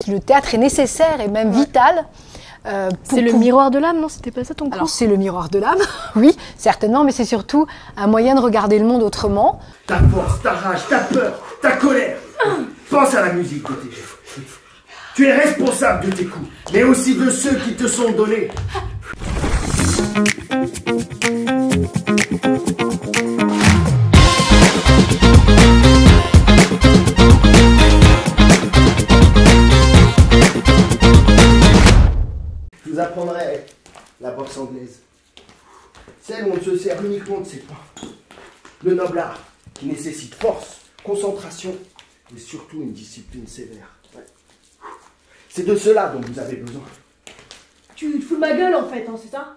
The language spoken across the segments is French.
Le théâtre est nécessaire et même vital. C'est le miroir de l'âme, non? C'était pas ça ton cours? Alors c'est le miroir de l'âme, oui, certainement, mais c'est surtout un moyen de regarder le monde autrement. Ta force, ta rage, ta peur, ta colère. Pense à la musique de tes jeux. Tu es responsable de tes coups, mais aussi de ceux qui te sont donnés. Je vous apprendrai la boxe anglaise. Celle où on se sert uniquement de ses poings. Le noble art qui nécessite force, concentration et surtout une discipline sévère. Ouais. C'est de cela dont vous avez besoin. Tu te fous de ma gueule en fait, hein, c'est ça?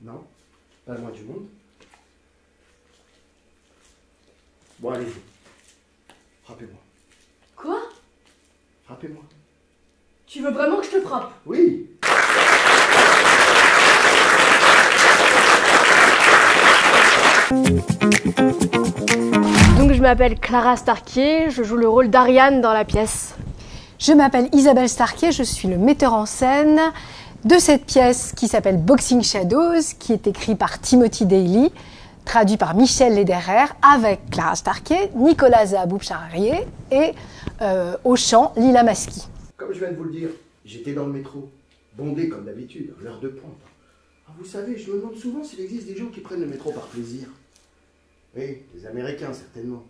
Non, pas loin du monde. Bon, allez-y. Frappez-moi. Quoi? Frappez-moi. Tu veux vraiment que je te frappe? Oui. Donc je m'appelle Clara Starkey, je joue le rôle d'Ariane dans la pièce. Je m'appelle Isabelle Starkey, je suis le metteur en scène de cette pièce qui s'appelle Boxing Shadows, qui est écrite par Timothy Daly, traduit par Michel Lederer, avec Clara Starkey, Nicolas Zahaboub-Charrier et au chant Lila Maski. Comme je viens de vous le dire, j'étais dans le métro, bondé comme d'habitude, à l'heure de pointe. Ah, vous savez, je me demande souvent s'il existe des gens qui prennent le métro par plaisir. Oui, des Américains certainement.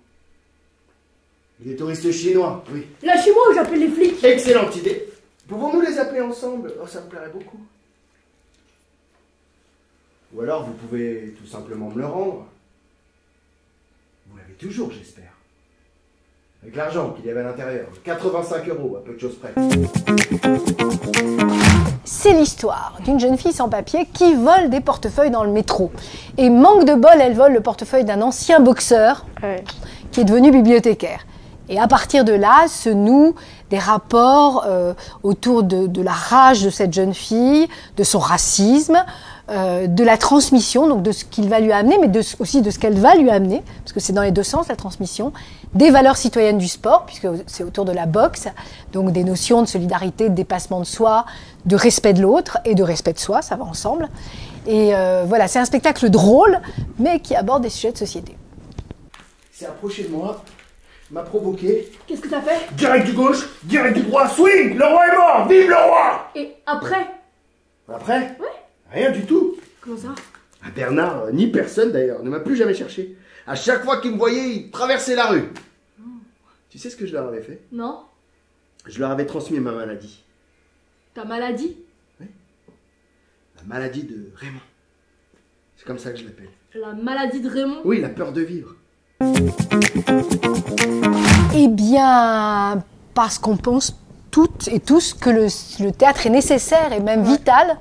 Et des touristes chinois, oui. Lâchez-moi ou j'appelle les flics. Excellente idée. Pouvons-nous les appeler ensemble? Oh, ça me plairait beaucoup. Ou alors vous pouvez tout simplement me le rendre. Vous l'avez toujours, j'espère. Avec l'argent qu'il y avait à l'intérieur. 85 €, à peu de choses près. C'est l'histoire d'une jeune fille sans papier qui vole des portefeuilles dans le métro. Et manque de bol, elle vole le portefeuille d'un ancien boxeur qui est devenu bibliothécaire. Et à partir de là, se nouent des rapports autour de la rage de cette jeune fille, de son racisme, de la transmission, donc de ce qu'il va lui amener, mais aussi de ce qu'elle va lui amener, parce que c'est dans les deux sens la transmission, des valeurs citoyennes du sport, puisque c'est autour de la boxe, donc des notions de solidarité, de dépassement de soi, de respect de l'autre et de respect de soi, ça va ensemble. Et voilà, c'est un spectacle drôle, mais qui aborde des sujets de société. Il s'est approché de moi, m'a provoqué. Qu'est-ce que t'as fait? Direct du gauche, direct du droit, swing! Le roi est mort! Vive le roi! Et après? Après? Ouais. Rien du tout. Comment ça? Ah, Bernard, ni personne d'ailleurs, ne m'a plus jamais cherché. À chaque fois qu'il me voyait, il traversait la rue. Tu sais ce que je leur avais fait? Non. Je leur avais transmis ma maladie. Ta maladie? Oui. La maladie de Raymond. C'est comme ça que je l'appelle. La maladie de Raymond? Oui, la peur de vivre. Eh bien, parce qu'on pense toutes et tous que le théâtre est nécessaire et même vital.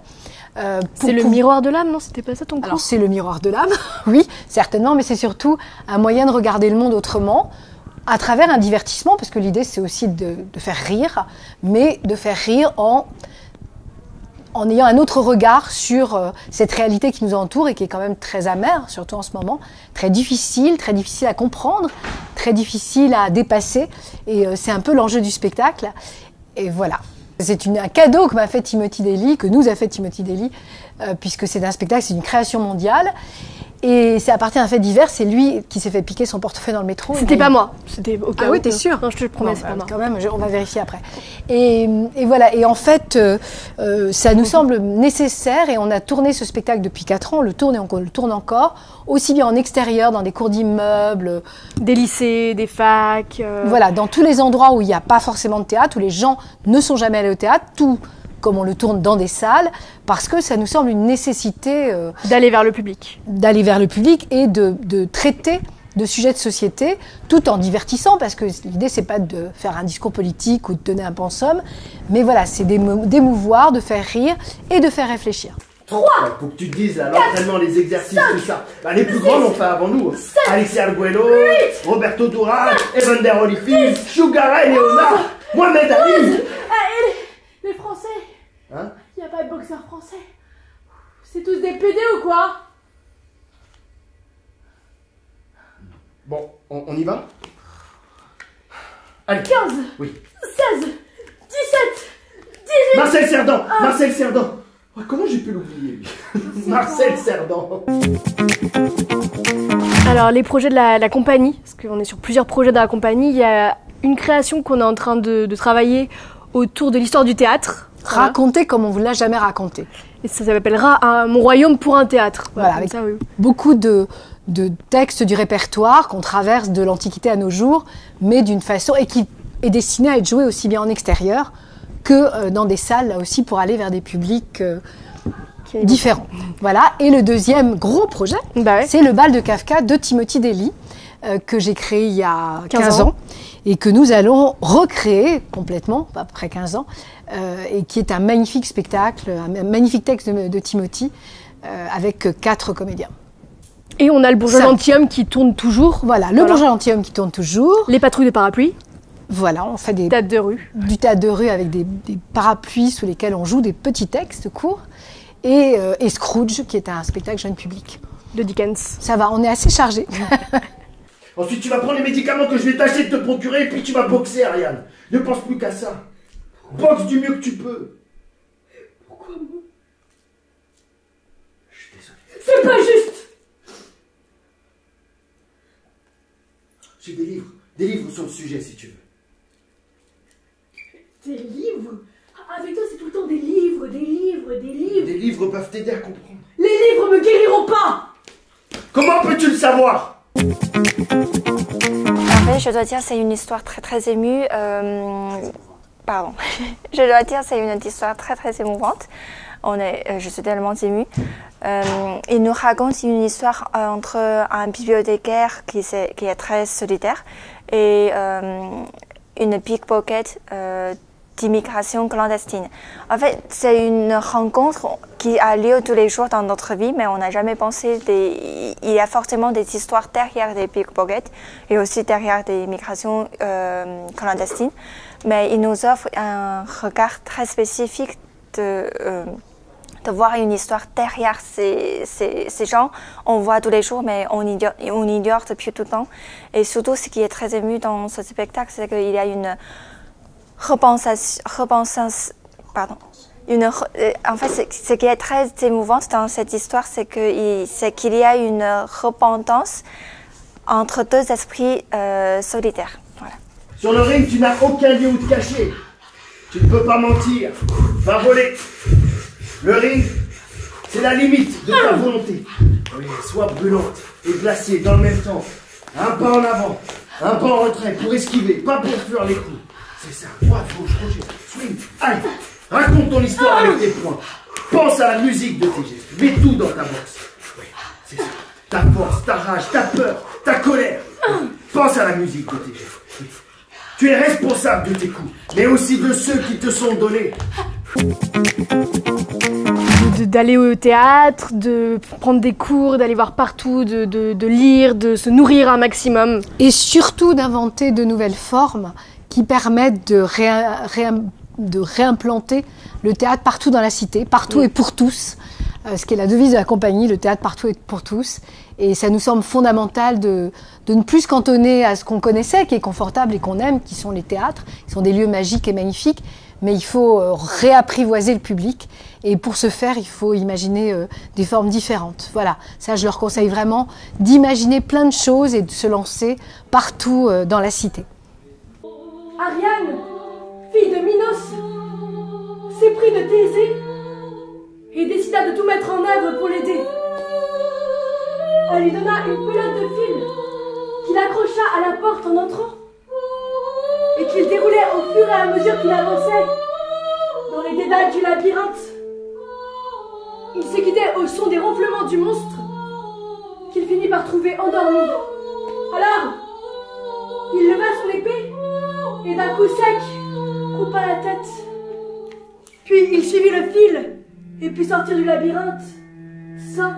C'est le miroir de l'âme, non? C'était pas ça ton cours? Alors c'est le miroir de l'âme, oui, certainement, mais c'est surtout un moyen de regarder le monde autrement, à travers un divertissement, parce que l'idée c'est aussi de faire rire, mais de faire rire en ayant un autre regard sur cette réalité qui nous entoure et qui est quand même très amère, surtout en ce moment, très difficile à comprendre, très difficile à dépasser, et c'est un peu l'enjeu du spectacle, et voilà. C'est un cadeau que m'a fait Timothy Daly, que nous a fait Timothy Daly, puisque c'est un spectacle, c'est une création mondiale. Et c'est à partir d'un fait divers, c'est lui qui s'est fait piquer son portefeuille dans le métro. C'était pas moi, c'était au cas où. Ah oui, t'es sûr? Non, je te le promets, c'est pas moi. Quand même, on va vérifier après. Et voilà, et en fait, ça nous semble nécessaire, et on a tourné ce spectacle depuis 4 ans, on le tourne et on le tourne encore, aussi bien en extérieur, dans des cours d'immeubles. Des lycées, des facs. Voilà, dans tous les endroits où il n'y a pas forcément de théâtre, où les gens ne sont jamais allés au théâtre, tout comme on le tourne dans des salles, parce que ça nous semble une nécessité d'aller vers le public. D'aller vers le public et de traiter de sujets de société, tout en divertissant, parce que l'idée, c'est pas de faire un discours politique ou de donner un pensum, mais voilà, c'est d'émouvoir, de faire rire et de faire réfléchir. 3 faut que tu te dises, là, l'entraînement, les exercices, 5, tout ça. Bah, les plus grands l'ont fait avant nous. 7, Alexia Arguello, Roberto Duran, Evander Holyfield, Sugar Ray Leonard, Mohamed Ali. Les Français. Hein? Y a pas de boxeurs français. C'est tous des PD ou quoi? Bon, on y va? Allez. 15. Oui. 16. 18. Marcel Cerdan. Marcel Cerdan. Oh, comment j'ai pu l'oublier, lui? Marcel Cerdan. Alors, les projets de la compagnie, parce qu'on est sur plusieurs projets dans la compagnie, il y a une création qu'on est en train de travailler autour de l'histoire du théâtre. Voilà. Raconter comme on ne vous l'a jamais raconté. Et ça s'appellera Mon royaume pour un théâtre. Voilà, avec ça, oui. beaucoup de textes du répertoire qu'on traverse de l'Antiquité à nos jours, mais d'une façon, et qui est destiné à être joué aussi bien en extérieur que dans des salles, là aussi, pour aller vers des publics différents. Voilà. Et le deuxième gros projet, c'est le bal de Kafka de Timothy Daly, que j'ai créé il y a 15 ans, et que nous allons recréer complètement, après 15 ans, et qui est un magnifique spectacle, un magnifique texte de Timothy, avec 4 comédiens. Et on a le Bourgeois Gentilhomme qui tourne toujours. Voilà, le Bourgeois Gentilhomme qui tourne toujours. Les patrouilles de parapluies. Voilà, on fait du théâtre de rue avec des parapluies sous lesquels on joue des petits textes courts. Et Scrooge, qui est un spectacle jeune public. De Dickens. Ça va, on est assez chargé. Ensuite, tu vas prendre les médicaments que je vais tâcher de te procurer et puis tu vas boxer, Ariane. Ne pense plus qu'à ça. Boxe du mieux que tu peux. Pourquoi moi? Je suis désolé. C'est pas juste. J'ai des livres sur le sujet si tu veux. Des livres? Avec toi, c'est tout le temps des livres, des livres, des livres. Des livres peuvent t'aider à comprendre. Les livres me guériront pas. Comment peux-tu le savoir? En fait, je dois dire, c'est une histoire très émue. Pardon. Je dois dire, c'est une histoire très émouvante. Je suis tellement émue. Il nous raconte une histoire entre un bibliothécaire qui est très solitaire et une pickpocket d'immigration clandestine. En fait, c'est une rencontre qui a lieu tous les jours dans notre vie, mais on n'a jamais pensé. Il y a forcément des histoires derrière des pickpockets et aussi derrière des migrations clandestines, mais il nous offre un regard très spécifique de voir une histoire derrière ces gens. On voit tous les jours, mais on ignore depuis tout le temps. Et surtout, ce qui est très ému dans ce spectacle, c'est qu'il y a une en fait, ce qui est très émouvant dans cette histoire, c'est qu'il y a une repentance entre deux esprits solitaires. Voilà. Sur le ring, tu n'as aucun lieu où te cacher. Tu ne peux pas mentir, pas voler. Le ring, c'est la limite de ta volonté. Oui, sois brûlante et glacée dans le même temps. Un pas en avant, un pas en retrait pour esquiver, pas pour fuir les coups. C'est ça, droite, gauche, crochet, swing, allez, raconte ton histoire avec tes poings. Pense à la musique de tes gestes, mets tout dans ta boxe. Oui, c'est ça, ta force, ta rage, ta peur, ta colère. Pense à la musique de tes gestes. Oui. Tu es responsable de tes coups, mais aussi de ceux qui te sont donnés. D'aller au théâtre, de prendre des cours, d'aller voir partout, de lire, de se nourrir un maximum. Et surtout d'inventer de nouvelles formes qui permettent de réimplanter le théâtre partout dans la cité, partout et pour tous, ce qui est la devise de la compagnie, le théâtre partout et pour tous. Et ça nous semble fondamental de ne plus se cantonner à ce qu'on connaissait, qui est confortable et qu'on aime, qui sont les théâtres, qui sont des lieux magiques et magnifiques, mais il faut réapprivoiser le public. Et pour ce faire, il faut imaginer des formes différentes. Voilà, ça je leur conseille vraiment d'imaginer plein de choses et de se lancer partout dans la cité. Ariane, fille de Minos, s'éprit de Thésée et décida de tout mettre en œuvre pour l'aider. Elle lui donna une pelote de fil qu'il accrocha à la porte en entrant et qu'il déroulait au fur et à mesure qu'il avançait dans les dédales du labyrinthe. Il se guidait au son des ronflements du monstre qu'il finit par trouver endormi. Alors, il leva son épée et d'un coup sec, coupa la tête. Puis il suivit le fil et put sortir du labyrinthe sain